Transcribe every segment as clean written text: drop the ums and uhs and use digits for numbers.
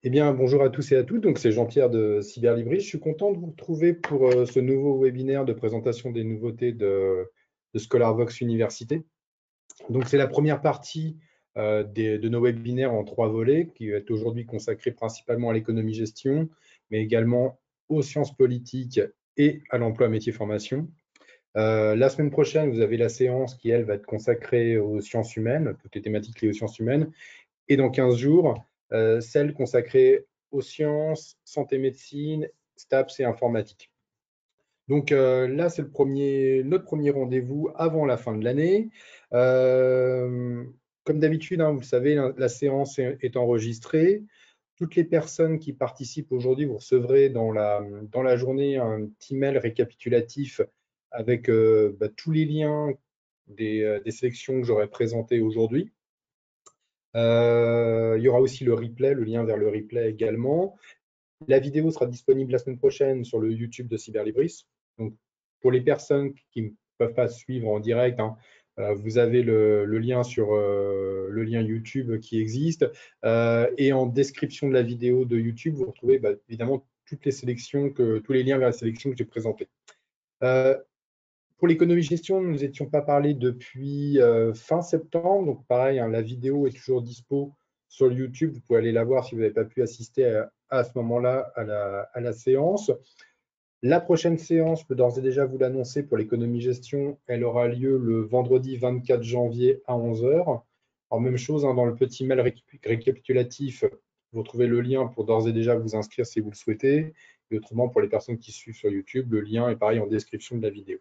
Eh bien, bonjour à tous et à toutes. Donc, c'est Jean-Pierre de Cyberlibris. Je suis content de vous retrouver pour ce nouveau webinaire de présentation des nouveautés de ScholarVox Université. Donc, c'est la première partie de nos webinaires en 3 volets qui est aujourd'hui consacrée principalement à l'économie-gestion, mais également aux sciences politiques et à l'emploi métier formation. La semaine prochaine, vous avez la séance qui, elle, va être consacrée aux sciences humaines, toutes les thématiques liées aux sciences humaines. Et dans 15 jours, celle consacrée aux sciences, santé médecine, STAPS et informatique. Donc là, c'est notre premier rendez-vous avant la fin de l'année. Comme d'habitude, hein, vous le savez, la séance est enregistrée. Toutes les personnes qui participent aujourd'hui, vous recevrez dans la journée un petit mail récapitulatif avec tous les liens des sélections que j'aurai présentées aujourd'hui. Il y aura aussi le replay, le lien vers le replay également. La vidéo sera disponible la semaine prochaine sur le YouTube de Cyberlibris. Donc, pour les personnes qui ne peuvent pas suivre en direct, hein, vous avez le lien sur le lien YouTube qui existe. Et en description de la vidéo de YouTube, vous retrouvez évidemment toutes les sélections, tous les liens vers la sélection que j'ai présentées. Pour l'économie-gestion, nous n'étions pas parlé depuis fin septembre. Donc, pareil, hein, la vidéo est toujours dispo sur YouTube. Vous pouvez aller la voir si vous n'avez pas pu assister à ce moment-là à la séance. La prochaine séance, je peux d'ores et déjà vous l'annoncer pour l'économie-gestion, elle aura lieu le vendredi 24 janvier à 11 h. Alors, même chose, hein, dans le petit mail récapitulatif, vous trouvez le lien pour d'ores et déjà vous inscrire si vous le souhaitez. Et autrement, pour les personnes qui suivent sur YouTube, le lien est pareil en description de la vidéo.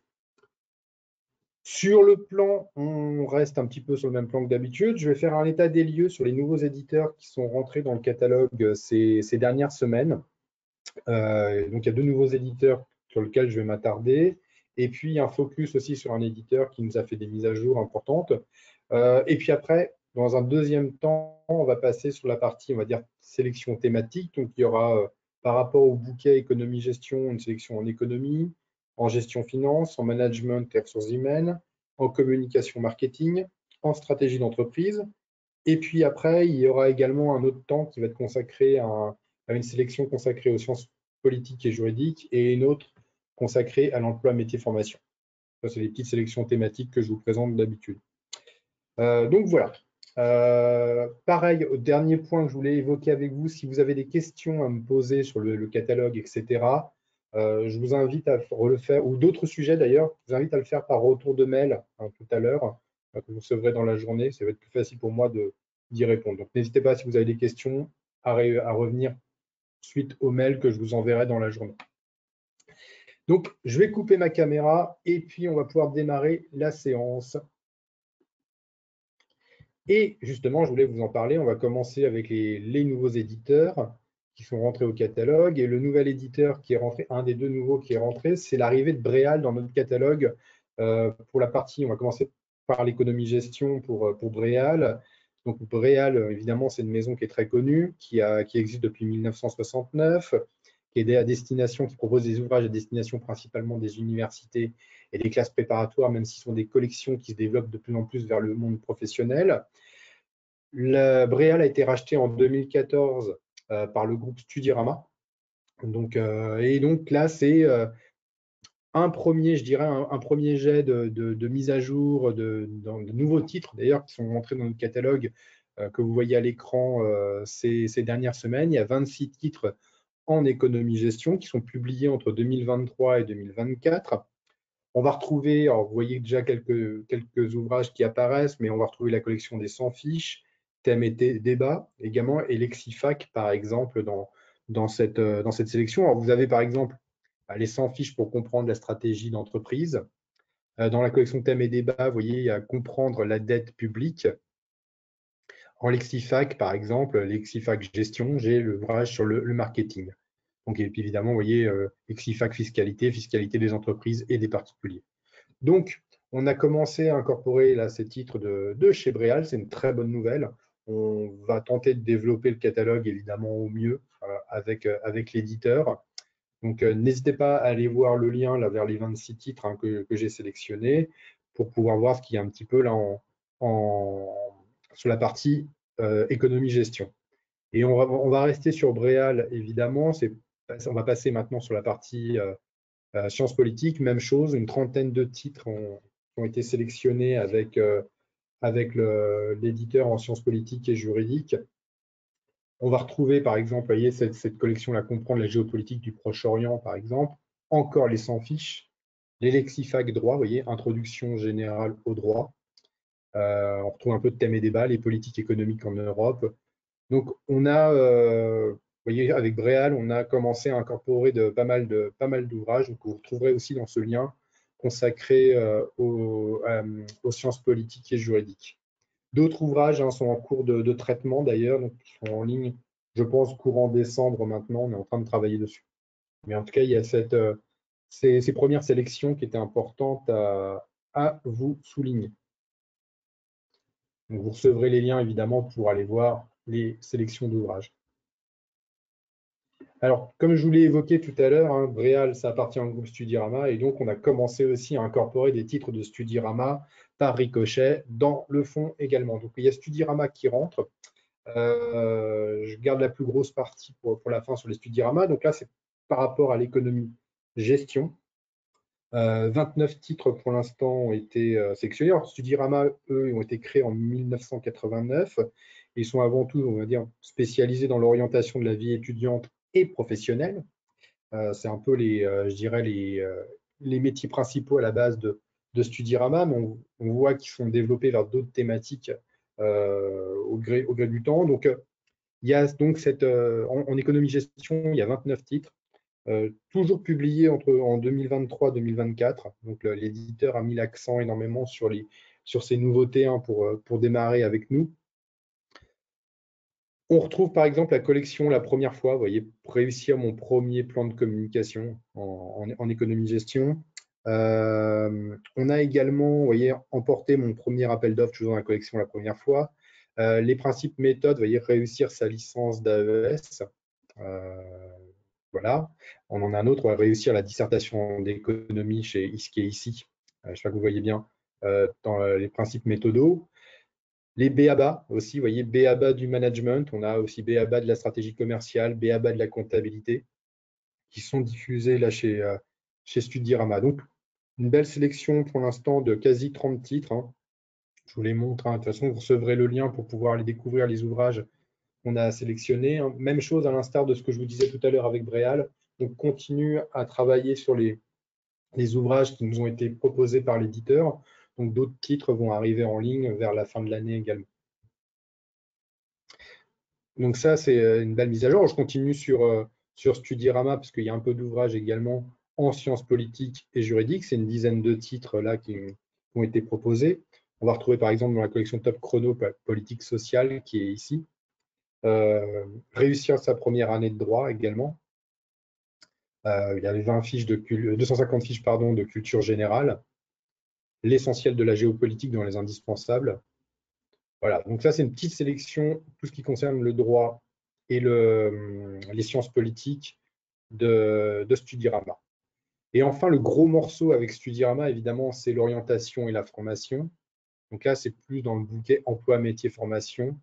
Sur le plan, on reste un petit peu sur le même plan que d'habitude. Je vais faire un état des lieux sur les nouveaux éditeurs qui sont rentrés dans le catalogue ces dernières semaines. Donc, il y a 2 nouveaux éditeurs sur lesquels je vais m'attarder. Et puis, un focus aussi sur un éditeur qui nous a fait des mises à jour importantes. Et puis après, dans un deuxième temps, on va passer sur la partie, on va dire, sélection thématique. Donc, il y aura, par rapport au bouquet économie-gestion, une sélection en économie, en gestion finance, en management et ressources humaines, en communication marketing, en stratégie d'entreprise. Et puis après, il y aura également un autre temps qui va être consacré à une sélection consacrée aux sciences politiques et juridiques et une autre consacrée à l'emploi métier formation. Ça, c'est les petites sélections thématiques que je vous présente d'habitude. Donc voilà. Pareil, au dernier point que je voulais évoquer avec vous, si vous avez des questions à me poser sur le catalogue, etc., je vous invite à le faire, ou d'autres sujets d'ailleurs, je vous invite à le faire par retour de mail hein, tout à l'heure, que vous recevrez dans la journée. Ça va être plus facile pour moi d'y répondre. Donc n'hésitez pas si vous avez des questions à revenir suite au mail que je vous enverrai dans la journée. Donc je vais couper ma caméra et puis on va pouvoir démarrer la séance. Et justement, je voulais vous en parler. On va commencer avec les nouveaux éditeurs qui sont rentrés au catalogue. Et le nouvel éditeur qui est rentré, un des 2 nouveaux qui est rentré, c'est l'arrivée de Bréal dans notre catalogue. Pour la partie, on va commencer par l'économie-gestion pour Bréal. Donc Bréal, évidemment, c'est une maison qui est très connue, qui existe depuis 1969, qui est à destination, qui propose des ouvrages à destination principalement des universités et des classes préparatoires, même si ce sont des collections qui se développent de plus en plus vers le monde professionnel. Bréal a été racheté en 2014 par le groupe Studirama. Donc, et donc là, c'est un premier, je dirais, un premier jet de mise à jour de nouveaux titres, d'ailleurs, qui sont rentrés dans notre catalogue que vous voyez à l'écran ces dernières semaines. Il y a 26 titres en économie-gestion qui sont publiés entre 2023 et 2024. On va retrouver, alors vous voyez déjà quelques ouvrages qui apparaissent, mais on va retrouver la collection des 100 fiches, thèmes et débats également, et Lexifac, par exemple, dans cette sélection. Alors, vous avez, par exemple, les 100 fiches pour comprendre la stratégie d'entreprise. Dans la collection thèmes et débats, vous voyez, il y a comprendre la dette publique. En Lexifac, par exemple, Lexifac gestion, j'ai l'ouvrage sur le marketing. Donc, et puis évidemment, vous voyez, Lexifac fiscalité, fiscalité des entreprises et des particuliers. Donc, on a commencé à incorporer là, ces titres de chez Bréal. C'est une très bonne nouvelle. On va tenter de développer le catalogue, évidemment, au mieux avec l'éditeur. Donc, n'hésitez pas à aller voir le lien là, vers les 26 titres hein, que j'ai sélectionnés pour pouvoir voir ce qu'il y a un petit peu là sur la partie économie-gestion. Et on va rester sur Bréal, évidemment. On va passer maintenant sur la partie sciences politiques. Même chose, une trentaine de titres ont été sélectionnés avec l'éditeur en sciences politiques et juridiques. On va retrouver, par exemple, vous voyez, cette collection-là comprend la géopolitique du Proche-Orient, par exemple, encore les 100 fiches, les lexifacs droit, vous voyez, introduction générale au droit. On retrouve un peu de thèmes et débats, les politiques économiques en Europe. Donc, on a, vous voyez, avec Bréal, on a commencé à incorporer pas mal d'ouvrages. Donc, vous retrouverez aussi dans ce lien consacré aux sciences politiques et juridiques. D'autres ouvrages sont en cours de traitement d'ailleurs, donc qui sont en ligne, je pense, courant décembre maintenant. On est en train de travailler dessus. Mais en tout cas, il y a ces premières sélections qui étaient importantes à vous souligner. Donc, vous recevrez les liens évidemment pour aller voir les sélections d'ouvrages. Alors, comme je vous l'ai évoqué tout à l'heure, Bréal, ça appartient au groupe Studirama, et donc on a commencé aussi à incorporer des titres de Studirama par ricochet dans le fond également. Donc, il y a Studirama qui rentre. Je garde la plus grosse partie pour la fin sur les Studirama. Donc là, c'est par rapport à l'économie gestion. 29 titres pour l'instant ont été sélectionnés. Alors, Studirama, eux, ont été créés en 1989. Ils sont avant tout, on va dire, spécialisés dans l'orientation de la vie étudiante et professionnelle. C'est un peu je dirais, les métiers principaux à la base de Studirama, mais on voit qu'ils sont développés vers d'autres thématiques au gré du temps. Donc, il y a donc en économie-gestion, il y a 29 titres, toujours publiés en 2023 et 2024. Donc, l'éditeur a mis l'accent énormément sur ces nouveautés pour démarrer avec nous. On retrouve par exemple la collection La Première fois, vous voyez, pour réussir mon premier plan de communication en économie-gestion. On a également, vous voyez, emporté mon premier appel d'offres, toujours dans la collection La Première fois. Les principes méthodes, vous voyez, réussir sa licence d'AES. Voilà. On en a un autre, réussir la dissertation d'économie qui est ici. Je sais pas que vous voyez bien dans les principes méthodaux. Les BABA aussi, vous voyez, BABA du management, on a aussi BABA de la stratégie commerciale, BABA de la comptabilité, qui sont diffusés là chez Studirama. Donc, une belle sélection pour l'instant de quasi 30 titres. Je vous les montre. De toute façon, vous recevrez le lien pour pouvoir aller découvrir les ouvrages qu'on a sélectionnés. Même chose à l'instar de ce que je vous disais tout à l'heure avec Bréal. On continue à travailler sur les ouvrages qui nous ont été proposés par l'éditeur. Donc, d'autres titres vont arriver en ligne vers la fin de l'année également. Donc ça, c'est une belle mise à jour. Je continue sur Studirama parce qu'il y a un peu d'ouvrages également en sciences politiques et juridiques. C'est une dizaine de titres là qui ont été proposés. On va retrouver par exemple dans la collection Top Chrono politique sociale qui est ici. Réussir sa première année de droit également. Il y avait 250 fiches de culture générale. L'essentiel de la géopolitique dans les indispensables. Voilà, donc ça c'est une petite sélection, tout ce qui concerne le droit et les sciences politiques de Studirama. Et enfin, le gros morceau avec Studirama, évidemment, c'est l'orientation et la formation. Donc là, c'est plus dans le bouquet emploi, métier, formation.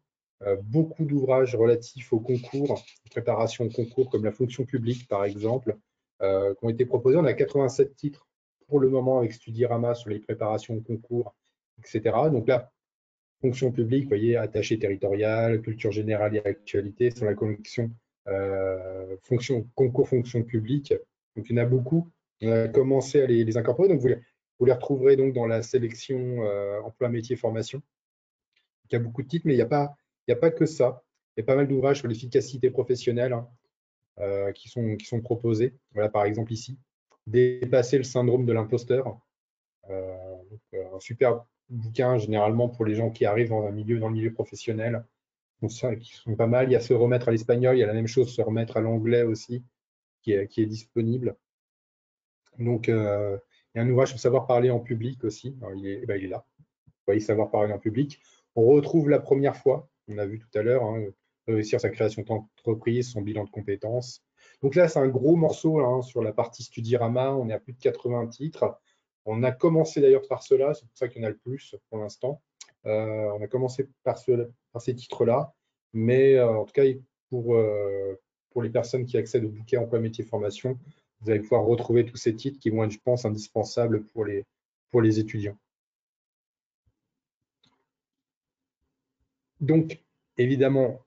Beaucoup d'ouvrages relatifs au concours, préparation au concours, comme la fonction publique, par exemple, qui ont été proposés. On a 87 titres pour le moment avec Studirama sur les préparations au concours, etc. Donc là, fonction publique, vous voyez, attaché territorial, culture générale et actualité, sur la collection concours fonction publique. Donc, il y en a beaucoup. On a commencé à les incorporer. Donc, vous les retrouverez donc dans la sélection emploi, métier, formation. Il y a beaucoup de titres, mais il n'y a pas que ça. Il y a pas mal d'ouvrages sur l'efficacité professionnelle qui sont proposés. Voilà, par exemple, ici. Dépasser le syndrome de l'imposteur. Un super bouquin généralement pour les gens qui arrivent dans le milieu professionnel, qui sont pas mal. Il y a se remettre à l'espagnol, il y a la même chose, se remettre à l'anglais aussi, qui est disponible. Donc, il y a un ouvrage sur savoir parler en public aussi. Alors, il est là. Vous voyez, savoir parler en public. On retrouve la première fois, on a vu tout à l'heure, réussir sa création d'entreprise, son bilan de compétences. Donc là, c'est un gros morceau sur la partie Studirama. On est à plus de 80 titres. On a commencé d'ailleurs par cela, c'est pour ça qu'il y en a le plus pour l'instant. On a commencé par ces titres-là, mais en tout cas, pour les personnes qui accèdent au bouquet emploi métier formation. Vous allez pouvoir retrouver tous ces titres qui vont être, je pense, indispensables pour les étudiants. Donc, évidemment,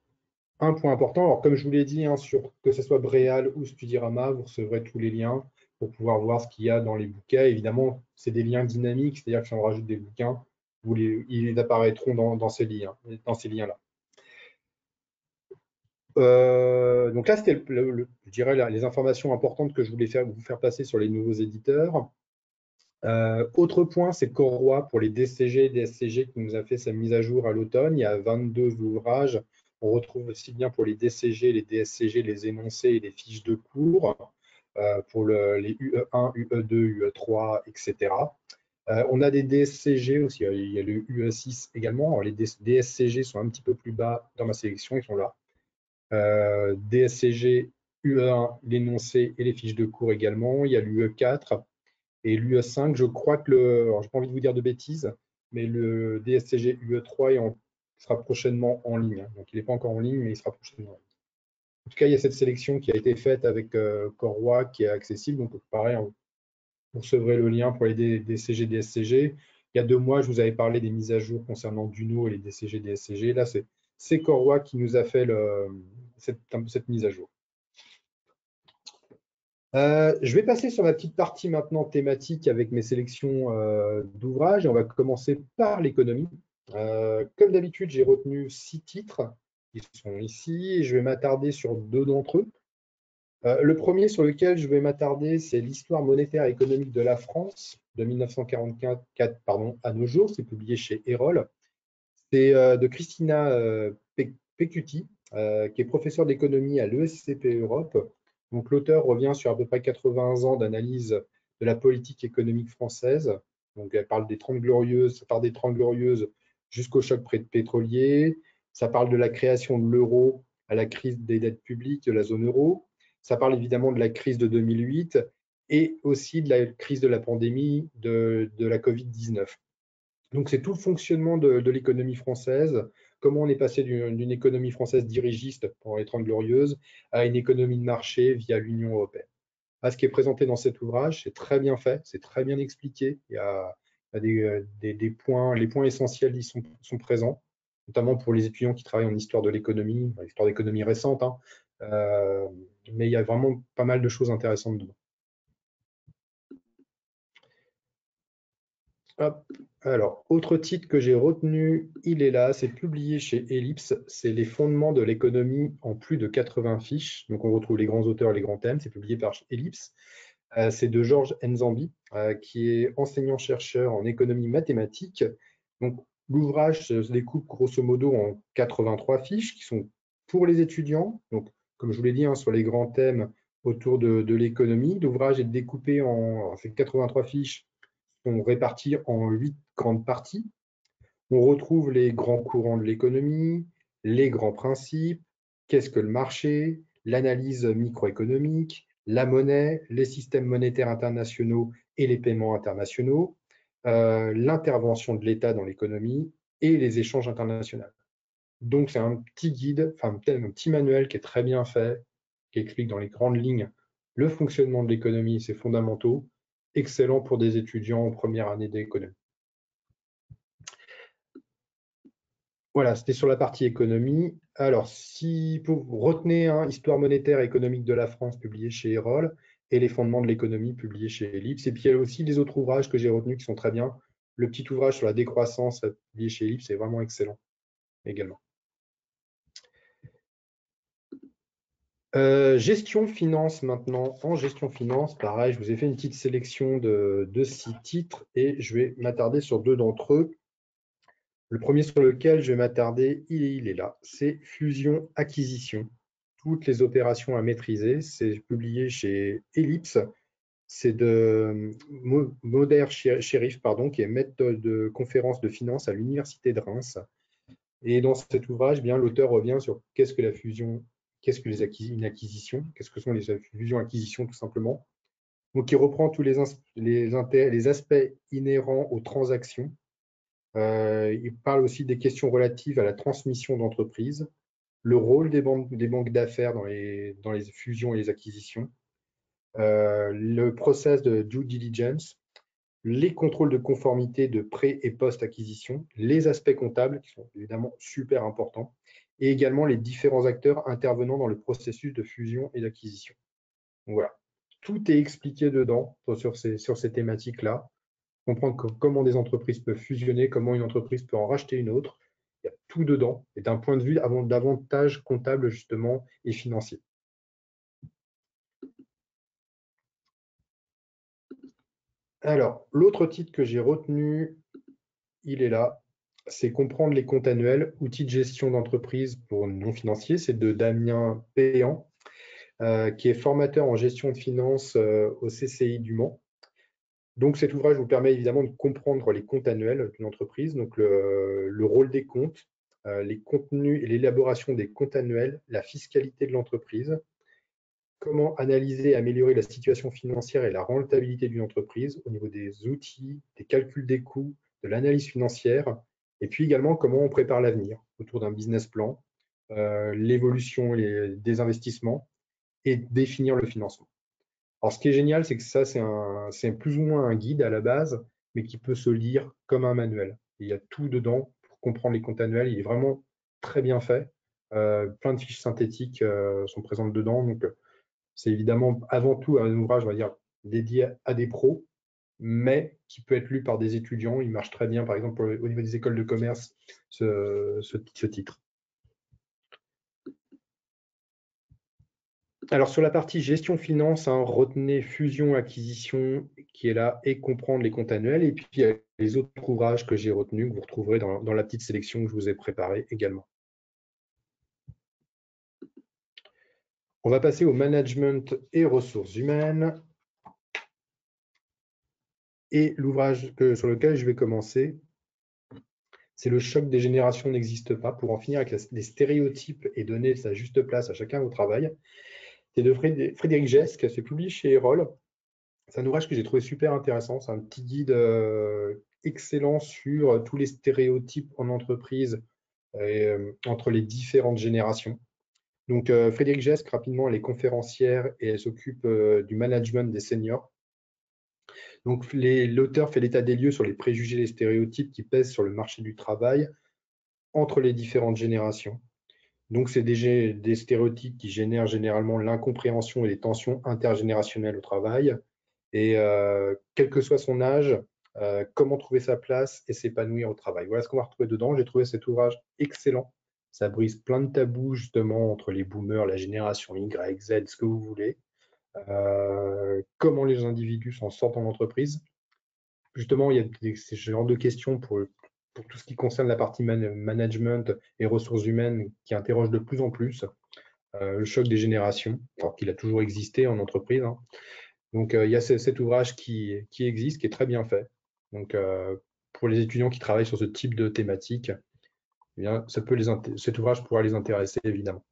un point important, alors comme je vous l'ai dit, hein, que ce soit Bréal ou Studirama, vous recevrez tous les liens pour pouvoir voir ce qu'il y a dans les bouquets. Évidemment, c'est des liens dynamiques, c'est-à-dire que si on rajoute des bouquins, ils apparaîtront dans ces liens-là. Donc là, c'était je dirais les informations importantes que je voulais vous faire passer sur les nouveaux éditeurs. Autre point, c'est Corroy pour les DCG et DSCG qui nous a fait sa mise à jour à l'automne. Il y a 22 ouvrages. On retrouve aussi bien pour les DCG, les DSCG, les énoncés et les fiches de cours pour les UE1, UE2, UE3, etc. On a des DSCG aussi. Il y a le UE6 également. Alors, les DSCG sont un petit peu plus bas dans ma sélection. Ils sont là. DSCG, UE1, l'énoncé et les fiches de cours également. Il y a l'UE4 et l'UE5. Je crois que alors, j'ai pas envie de vous dire de bêtises, mais le DSCG UE3 sera prochainement en ligne. Donc, il n'est pas encore en ligne, mais il sera prochainement en ligne. En tout cas, il y a cette sélection qui a été faite avec Corroy qui est accessible. Donc, pareil, vous recevrez le lien pour les DCG, DSCG. Il y a 2 mois, je vous avais parlé des mises à jour concernant Duno et les DCG, DSCG. Là, c'est Corroy qui nous a fait cette mise à jour. Je vais passer sur ma petite partie maintenant thématique avec mes sélections d'ouvrages et on va commencer par l'économie. Comme d'habitude, j'ai retenu 6 titres qui sont ici et je vais m'attarder sur 2 d'entre eux. Le premier sur lequel je vais m'attarder, c'est l'histoire monétaire et économique de la France de 1944 à nos jours. C'est publié chez Erol. C'est de Christina Pecuti, qui est professeure d'économie à l'ESCP Europe. Donc, l'auteur revient sur à peu près 80 ans d'analyse de la politique économique française. Donc, elle parle des 30 Glorieuses, ça part des 30 Glorieuses jusqu'au choc pétrolier. Ça parle de la création de l'euro à la crise des dettes publiques de la zone euro. Ça parle évidemment de la crise de 2008 et aussi de la crise de la pandémie de la Covid-19. Donc, c'est tout le fonctionnement de l'économie française, comment on est passé d'une économie française dirigiste pendant les 30 Glorieuses à une économie de marché via l'Union européenne. Ce qui est présenté dans cet ouvrage, c'est très bien fait, c'est très bien expliqué. Il y a des points, les points essentiels y sont présents, notamment pour les étudiants qui travaillent en histoire de l'économie, histoire d'économie récente, hein. Mais il y a vraiment pas mal de choses intéressantes dedans. Hop. Alors, autre titre que j'ai retenu, il est là, c'est publié chez Ellipse, c'est Les fondements de l'économie en plus de 80 fiches. Donc, on retrouve les grands auteurs, les grands thèmes, c'est publié par Ellipse. C'est de Georges Nzambi, qui est enseignant-chercheur en économie mathématique. Donc, l'ouvrage se découpe grosso modo en 83 fiches qui sont pour les étudiants. Donc, comme je vous l'ai dit, hein, sur les grands thèmes autour de l'économie. L'ouvrage est découpé en ces 83 fiches sont répartis en 8 grandes parties. On retrouve les grands courants de l'économie, les grands principes, qu'est-ce que le marché, l'analyse microéconomique, la monnaie, les systèmes monétaires internationaux et les paiements internationaux, l'intervention de l'État dans l'économie et les échanges internationaux. Donc, c'est un petit guide, enfin un petit manuel qui est très bien fait, qui explique dans les grandes lignes le fonctionnement de l'économie, ses fondamentaux, excellent pour des étudiants en première année d'économie. Voilà, c'était sur la partie économie. Alors, si vous retenez Histoire monétaire et économique de la France, publié chez Erol, et Les fondements de l'économie, publié chez Ellipse. Et puis, il y a aussi les autres ouvrages que j'ai retenus qui sont très bien. Le petit ouvrage sur la décroissance, publié chez Ellipse, c'est vraiment excellent également. Gestion finance maintenant. En gestion finance, pareil, je vous ai fait une petite sélection de 6 titres et je vais m'attarder sur 2 d'entre eux. Le premier sur lequel je vais m'attarder, il est là. C'est fusion-acquisition. Toutes les opérations à maîtriser. C'est publié chez Ellipse. C'est de Moder Cherif, qui est maître de conférence de finance à l'Université de Reims. Et dans cet ouvrage, bien, l'auteur revient sur qu'est-ce que la fusion, qu'est-ce que une acquisition, qu'est-ce que sont les fusions-acquisitions tout simplement. Donc, il reprend tous les aspects inhérents aux transactions. Il parle aussi des questions relatives à la transmission d'entreprise. le rôle des banques d'affaires dans les fusions et les acquisitions, le process de due diligence, les contrôles de conformité de pré- et post-acquisition, les aspects comptables qui sont évidemment super importants, et également les différents acteurs intervenant dans le processus de fusion et d'acquisition. Donc voilà, tout est expliqué dedans sur ces thématiques-là. Comprendre comment des entreprises peuvent fusionner, comment une entreprise peut en racheter une autre. Il y a tout dedans, et d'un point de vue davantage comptable justement et financier. Alors, l'autre titre que j'ai retenu, il est là, c'est Comprendre les comptes annuels, outils de gestion d'entreprise pour non financiers. C'est de Damien Péan, qui est formateur en gestion de finances au CCI du Mans. Donc cet ouvrage vous permet évidemment de comprendre les comptes annuels d'une entreprise, donc le rôle des comptes, les contenus et l'élaboration des comptes annuels, la fiscalité de l'entreprise, comment analyser et améliorer la situation financière et la rentabilité d'une entreprise au niveau des outils, des calculs des coûts, de l'analyse financière, et puis également comment on prépare l'avenir autour d'un business plan, l'évolution des investissements et définir le financement. Alors, ce qui est génial, c'est que ça, c'est plus ou moins un guide à la base, mais qui peut se lire comme un manuel. Il y a tout dedans pour comprendre les comptes annuels. Il est vraiment très bien fait. Plein de fiches synthétiques sont présentes dedans. Donc, c'est évidemment avant tout un ouvrage, on va dire, dédié à des pros, mais qui peut être lu par des étudiants. Il marche très bien, par exemple, au niveau des écoles de commerce, ce titre. Alors, sur la partie gestion finance, hein, retenez fusion, acquisition qui est là et comprendre les comptes annuels. Et puis, il y a les autres ouvrages que j'ai retenus que vous retrouverez dans la petite sélection que je vous ai préparée également. On va passer au management et ressources humaines. Et l'ouvrage sur lequel je vais commencer, c'est Le choc des générations n'existe pas, pour en finir avec les stéréotypes et donner sa juste place à chacun au travail. C'est de Frédéric Gesque, c'est publié chez Erol. C'est un ouvrage que j'ai trouvé super intéressant. C'est un petit guide excellent sur tous les stéréotypes en entreprise entre les différentes générations. Donc, Frédéric Gesque, rapidement, elle est conférencière et elle s'occupe du management des seniors. Donc, l'auteur fait l'état des lieux sur les préjugés et les stéréotypes qui pèsent sur le marché du travail entre les différentes générations. Donc, c'est des stéréotypes qui génèrent généralement l'incompréhension et les tensions intergénérationnelles au travail. Et quel que soit son âge, comment trouver sa place et s'épanouir au travail. Voilà ce qu'on va retrouver dedans. J'ai trouvé cet ouvrage excellent. Ça brise plein de tabous justement entre les boomers, la génération Y, Z, ce que vous voulez. Comment les individus s'en sortent en entreprise. Justement, il y a ce genre de questions pour tout ce qui concerne la partie management et ressources humaines qui interrogent de plus en plus. Le choc des générations, alors qu'il a toujours existé en entreprise, hein. Donc, il y a cet ouvrage qui existe, qui est très bien fait. Donc, pour les étudiants qui travaillent sur ce type de thématique, eh bien, cet ouvrage pourra les intéresser, évidemment.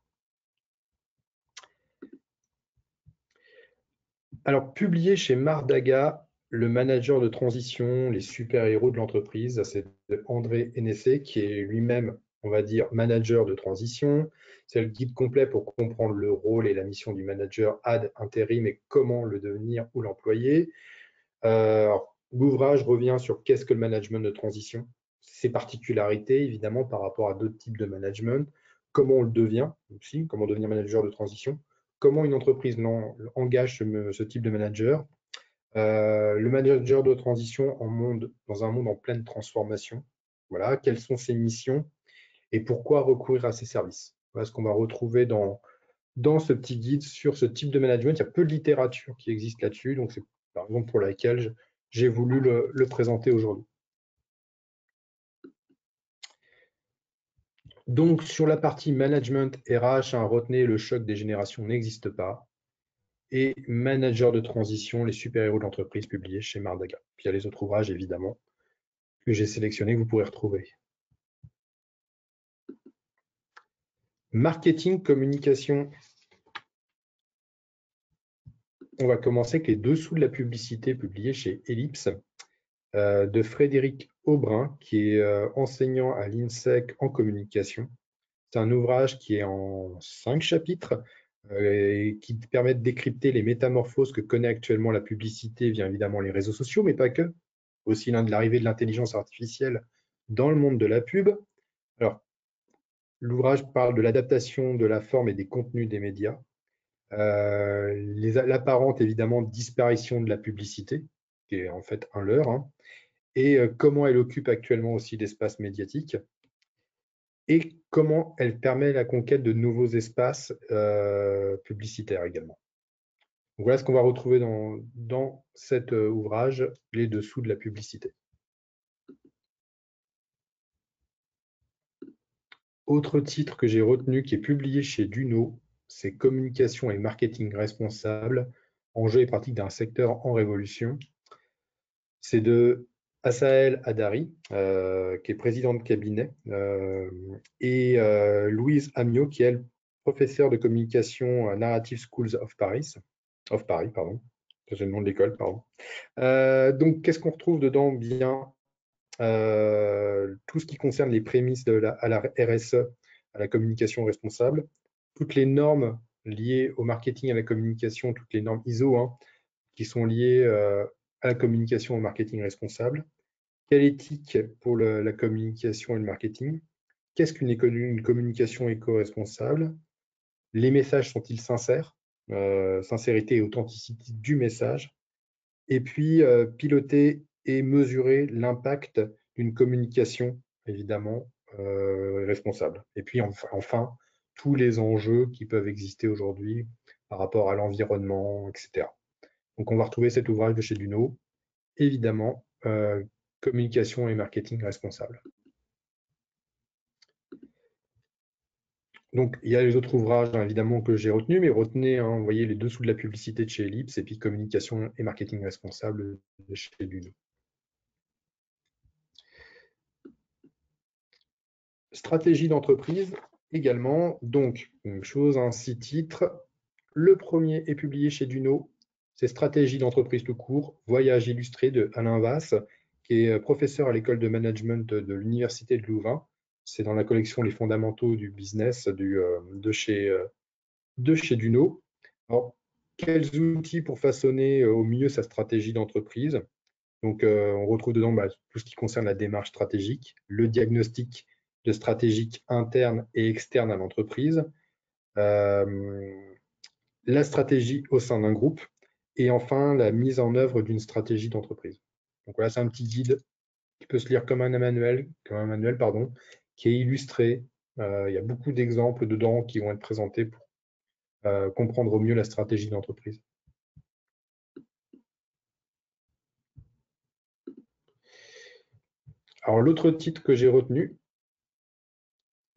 Alors, publié chez Mardaga, le manager de transition, les super-héros de l'entreprise, c'est André Hennessy, qui est lui-même, on va dire, manager de transition. C'est le guide complet pour comprendre le rôle et la mission du manager ad intérim et comment le devenir ou l'employer. L'ouvrage revient sur qu'est-ce que le management de transition, ses particularités évidemment par rapport à d'autres types de management, comment on le devient aussi, comment devenir manager de transition, comment une entreprise engage ce type de manager, le manager de transition dans un monde en pleine transformation, voilà, quelles sont ses missions et pourquoi recourir à ses services. Voilà ce qu'on va retrouver dans ce petit guide sur ce type de management. Il y a peu de littérature qui existe là-dessus, donc c'est la raison pour laquelle j'ai voulu le présenter aujourd'hui. Donc, sur la partie management RH, retenez le choc des générations n'existe pas. Et manager de transition, les super-héros de l'entreprise, publié chez Mardaga. Puis il y a les autres ouvrages, évidemment, que j'ai sélectionnés, que vous pourrez retrouver. Marketing, communication. On va commencer avec les dessous de la publicité, publié chez Ellipse, de Frédéric Aubrin, qui est enseignant à l'INSEC en communication. C'est un ouvrage qui est en 5 chapitres et qui permet de décrypter les métamorphoses que connaît actuellement la publicité via évidemment les réseaux sociaux, mais pas que. Aussi de l'arrivée de l'intelligence artificielle dans le monde de la pub. Alors, l'ouvrage parle de l'adaptation de la forme et des contenus des médias, l'apparente évidemment disparition de la publicité, qui est en fait un leurre, hein, et comment elle occupe actuellement aussi l'espace médiatique, et comment elle permet la conquête de nouveaux espaces publicitaires également. Donc voilà ce qu'on va retrouver dans cet ouvrage, les dessous de la publicité. Autre titre que j'ai retenu qui est publié chez Duno, c'est Communication et marketing responsable, enjeux et pratiques d'un secteur en révolution. C'est de Asael Adari, qui est président de cabinet, et Louise Amiot, qui est professeure de communication à Narrative Schools of Paris, pardon. C'est le nom de l'école, pardon. Donc, qu'est-ce qu'on retrouve dedans? Bien, tout ce qui concerne les prémices à la RSE, à la communication responsable, toutes les normes liées au marketing, à la communication, toutes les normes ISO, hein, qui sont liées à la communication et au marketing responsable. Quelle éthique pour la communication et le marketing? Qu'est-ce qu'une communication éco-responsable? Les messages sont-ils sincères? Sincérité et authenticité du message. Et puis, piloter et mesurer l'impact d'une communication, évidemment, responsable. Et puis, enfin, tous les enjeux qui peuvent exister aujourd'hui par rapport à l'environnement, etc. Donc, on va retrouver cet ouvrage de chez Duno, évidemment, communication et marketing responsable. Donc, il y a les autres ouvrages, hein, évidemment, que j'ai retenus, mais retenez, hein, vous voyez, les dessous de la publicité de chez Ellipse et puis communication et marketing responsable de chez Duno. Stratégie d'entreprise également. Donc, même chose, hein, 6 titres. Le premier est publié chez Duno, c'est Stratégie d'entreprise tout court, voyage illustré de Alain Vasse, qui est professeur à l'école de management de l'Université de Louvain. C'est dans la collection Les fondamentaux du business de chez Duno. Alors, quels outils pour façonner au mieux sa stratégie d'entreprise? Donc, on retrouve dedans tout ce qui concerne la démarche stratégique, le diagnostic de stratégique interne et externe à l'entreprise, la stratégie au sein d'un groupe, et enfin la mise en œuvre d'une stratégie d'entreprise. Donc voilà, c'est un petit guide qui peut se lire comme un manuel, qui est illustré. Il y a beaucoup d'exemples dedans qui vont être présentés pour comprendre au mieux la stratégie d'entreprise. Alors l'autre titre que j'ai retenu,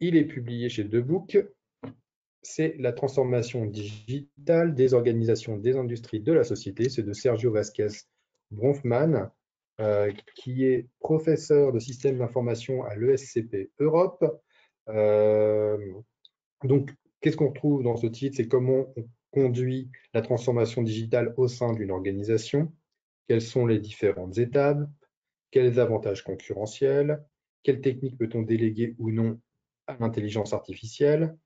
il est publié chez Debook, c'est la transformation digitale des organisations, des industries, de la société. C'est de Sergio Vasquez Bronfman, qui est professeur de système d'information à l'ESCP Europe. Donc, qu'est-ce qu'on retrouve dans ce titre? C'est comment on conduit la transformation digitale au sein d'une organisation, quelles sont les différentes étapes, quels avantages concurrentiels, quelles techniques peut-on déléguer ou non à l'intelligence artificielle.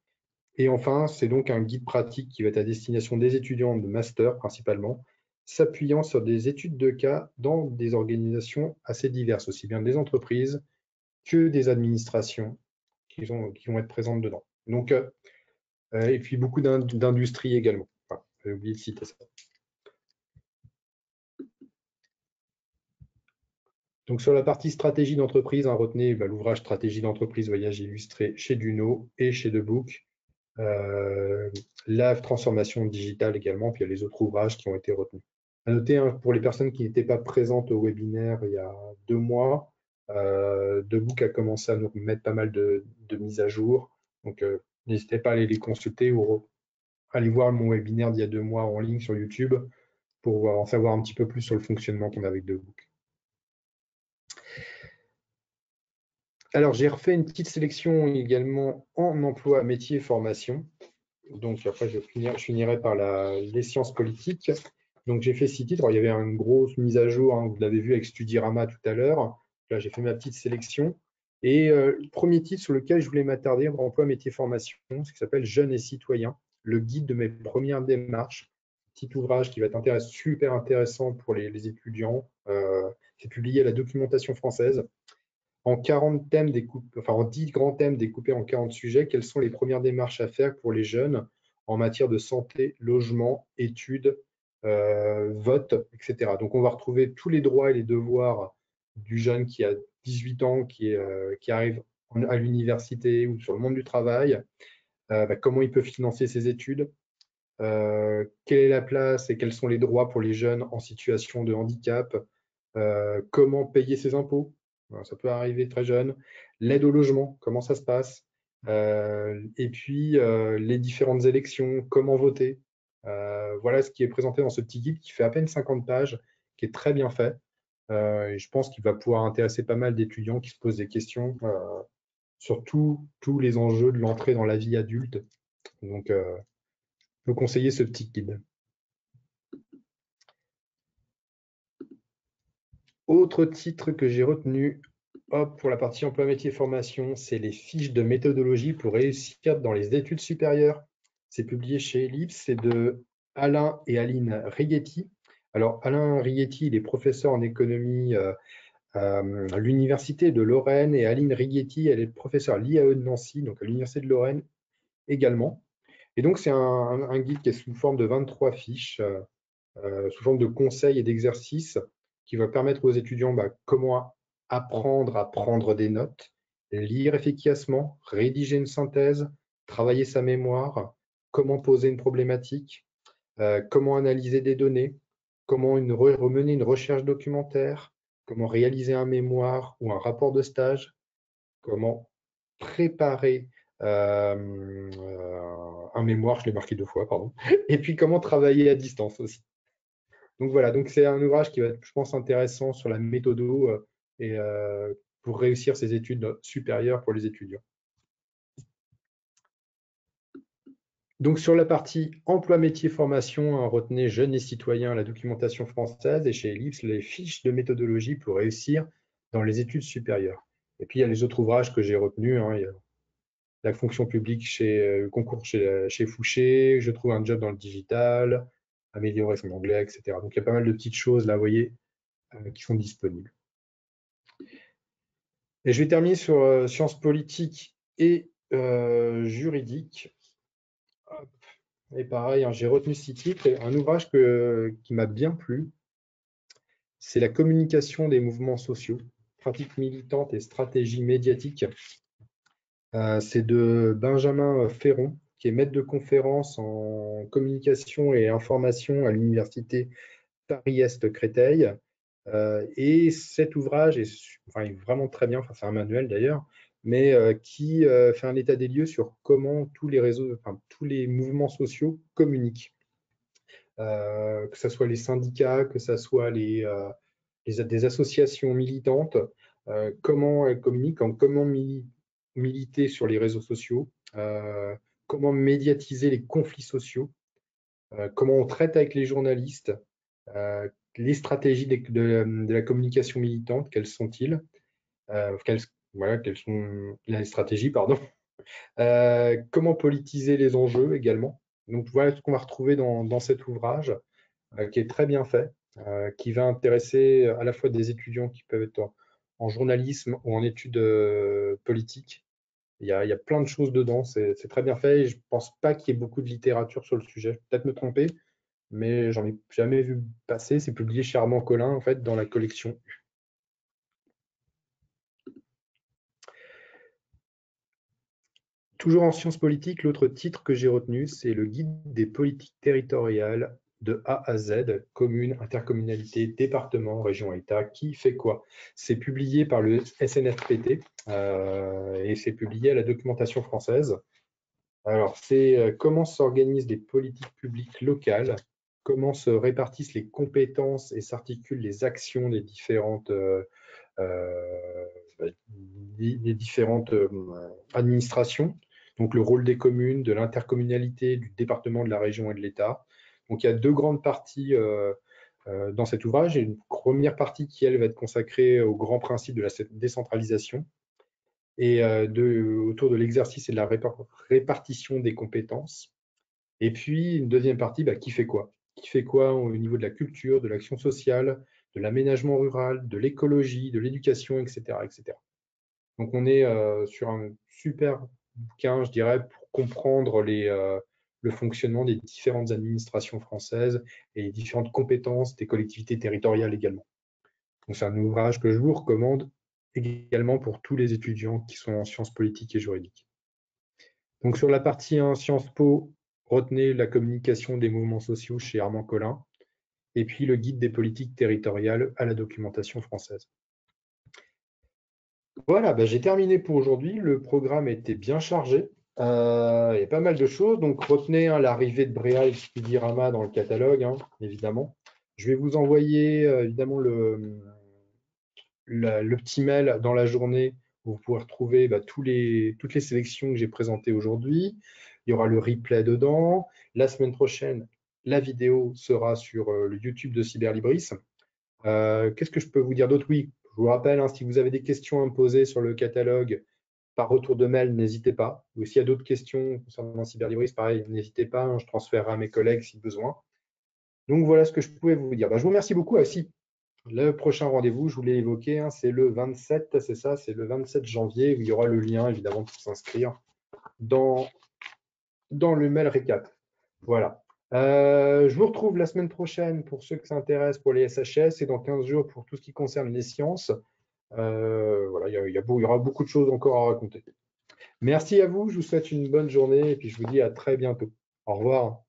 Et enfin, c'est donc un guide pratique qui va être à destination des étudiants de master principalement, s'appuyant sur des études de cas dans des organisations assez diverses, aussi bien des entreprises que des administrations qui vont être présentes dedans. Donc, et puis beaucoup d'industries également. Enfin, j'ai oublié de citer ça. Donc sur la partie stratégie d'entreprise, retenez l'ouvrage Stratégie d'entreprise voyage illustré chez Duno et chez Debook. La transformation digitale également, puis il y a les autres ouvrages qui ont été retenus. À noter, hein, pour les personnes qui n'étaient pas présentes au webinaire il y a 2 mois, Debook a commencé à nous mettre pas mal de mises à jour. Donc, n'hésitez pas à aller les consulter ou aller voir mon webinaire d'il y a 2 mois en ligne sur YouTube pour en savoir un petit peu plus sur le fonctionnement qu'on a avec Debook. Alors, j'ai refait une petite sélection également en emploi, métier, formation. Donc, après, je finirai par les sciences politiques. Donc, j'ai fait 6 titres. Alors, il y avait une grosse mise à jour, hein, vous l'avez vu avec Studirama tout à l'heure. Là, j'ai fait ma petite sélection. Et le premier titre sur lequel je voulais m'attarder, emploi, métier, formation, c'est qui s'appelle Jeunes et citoyens, le guide de mes premières démarches. Petit ouvrage qui va être super intéressant pour les étudiants. C'est publié à la Documentation française. En 40 thèmes enfin en 10 grands thèmes découpés en 40 sujets, quelles sont les premières démarches à faire pour les jeunes en matière de santé, logement, études, vote, etc. Donc on va retrouver tous les droits et les devoirs du jeune qui a 18 ans, qui arrive à l'université ou sur le monde du travail, comment il peut financer ses études, quelle est la place et quels sont les droits pour les jeunes en situation de handicap, comment payer ses impôts, ça peut arriver très jeune, l'aide au logement, comment ça se passe, et puis les différentes élections, comment voter. Voilà ce qui est présenté dans ce petit guide qui fait à peine 50 pages, qui est très bien fait. Et je pense qu'il va pouvoir intéresser pas mal d'étudiants qui se posent des questions sur tous les enjeux de l'entrée dans la vie adulte. Donc, je peux conseiller ce petit guide. Autre titre que j'ai retenu, hop, pour la partie emploi métier formation, c'est les fiches de méthodologie pour réussir dans les études supérieures. C'est publié chez Ellipse, c'est de Alain et Aline Righetti. Alors, Alain Righetti, il est professeur en économie à l'université de Lorraine, et Aline Righetti, elle est professeure à l'IAE de Nancy, donc à l'université de Lorraine également. Et donc, c'est un guide qui est sous forme de 23 fiches, sous forme de conseils et d'exercices, qui va permettre aux étudiants comment apprendre à prendre des notes, lire efficacement, rédiger une synthèse, travailler sa mémoire, comment poser une problématique, comment analyser des données, comment mener une recherche documentaire, comment réaliser un mémoire ou un rapport de stage, comment préparer un mémoire, je l'ai marqué 2 fois, pardon, et puis comment travailler à distance aussi. Donc voilà, donc c'est un ouvrage qui va être, je pense, intéressant sur la méthodo et pour réussir ses études supérieures pour les étudiants. Donc sur la partie emploi, métier, formation, retenez jeunes et citoyens, la documentation française, et chez Ellipse, les fiches de méthodologie pour réussir dans les études supérieures. Et puis il y a les autres ouvrages que j'ai retenus, il y a la fonction publique chez concours chez Fouché, je trouve un job dans le digital, améliorer son anglais, etc. Donc il y a pas mal de petites choses là, vous voyez, qui sont disponibles. Et je vais terminer sur sciences politiques et juridiques. Et pareil, hein, j'ai retenu 6 titres. Un ouvrage qui m'a bien plu, c'est La communication des mouvements sociaux, pratiques militantes et stratégies médiatiques. C'est de Benjamin Ferron, qui est maître de conférence en communication et information à l'université Paris-Est Créteil. Et cet ouvrage est vraiment très bien, c'est un manuel d'ailleurs, mais qui fait un état des lieux sur comment tous les réseaux, tous les mouvements sociaux communiquent. Que ce soit les syndicats, que ce soit des associations militantes, comment elles communiquent, comment militer sur les réseaux sociaux, comment médiatiser les conflits sociaux, comment on traite avec les journalistes, les stratégies de la communication militante, quelles sont-ils, quelles sont les stratégies, pardon, comment politiser les enjeux également. Donc voilà ce qu'on va retrouver dans cet ouvrage, qui est très bien fait, qui va intéresser à la fois des étudiants qui peuvent être en journalisme ou en études politiques. Il y a plein de choses dedans, c'est très bien fait, et je ne pense pas qu'il y ait beaucoup de littérature sur le sujet. Je peux peut-être me tromper, mais j'en ai jamais vu passer. C'est publié chez Armand Collin, en fait, dans la collection U. Toujours en sciences politiques, l'autre titre que j'ai retenu, c'est le guide des politiques territoriales de A à Z, commune, intercommunalité, département, région, État, qui fait quoi? C'est publié par le SNFPT et c'est publié à la documentation française. Alors, c'est comment s'organisent les politiques publiques locales, comment se répartissent les compétences et s'articulent les actions des différentes administrations, donc le rôle des communes, de l'intercommunalité, du département, de la région et de l'État. Donc il y a 2 grandes parties dans cet ouvrage, et une première partie qui, elle, va être consacrée aux grands principes de la décentralisation, et autour de l'exercice et de la répartition des compétences. Et puis, une deuxième partie, qui fait quoi? Qui fait quoi au niveau de la culture, de l'action sociale, de l'aménagement rural, de l'écologie, de l'éducation, etc., etc. Donc, on est sur un super bouquin, je dirais, pour comprendre le fonctionnement des différentes administrations françaises et les différentes compétences des collectivités territoriales également. Donc, c'est un ouvrage que je vous recommande également pour tous les étudiants qui sont en sciences politiques et juridiques. Donc, sur la partie 1, Sciences Po, retenez la communication des mouvements sociaux chez Armand Collin, et puis le guide des politiques territoriales à la documentation française. Voilà, j'ai terminé pour aujourd'hui. Le programme était bien chargé. Il y a pas mal de choses. Donc, retenez l'arrivée de Bréal Expédirama dans le catalogue, évidemment. Je vais vous envoyer évidemment le petit mail dans la journée où vous pourrez retrouver toutes les sélections que j'ai présentées aujourd'hui. Il y aura le replay dedans. La semaine prochaine, la vidéo sera sur le YouTube de Cyberlibris. Qu'est-ce que je peux vous dire d'autre? Oui, je vous rappelle, si vous avez des questions à me poser sur le catalogue par retour de mail, n'hésitez pas. Ou s'il y a d'autres questions concernant Cyberlibris, pareil, n'hésitez pas, je transférerai à mes collègues si besoin. Donc voilà ce que je pouvais vous dire. Je vous remercie beaucoup. Si le prochain rendez-vous, je vous l'ai évoqué, c'est le 27, c'est ça, c'est le 27 janvier, où il y aura le lien évidemment pour s'inscrire dans le mail récap. Voilà. Je vous retrouve la semaine prochaine pour ceux qui s'intéressent pour les SHS et dans 15 jours pour tout ce qui concerne les sciences. Voilà, il y aura beaucoup de choses encore à raconter. Merci à vous, je vous souhaite une bonne journée et puis je vous dis à très bientôt. Au revoir.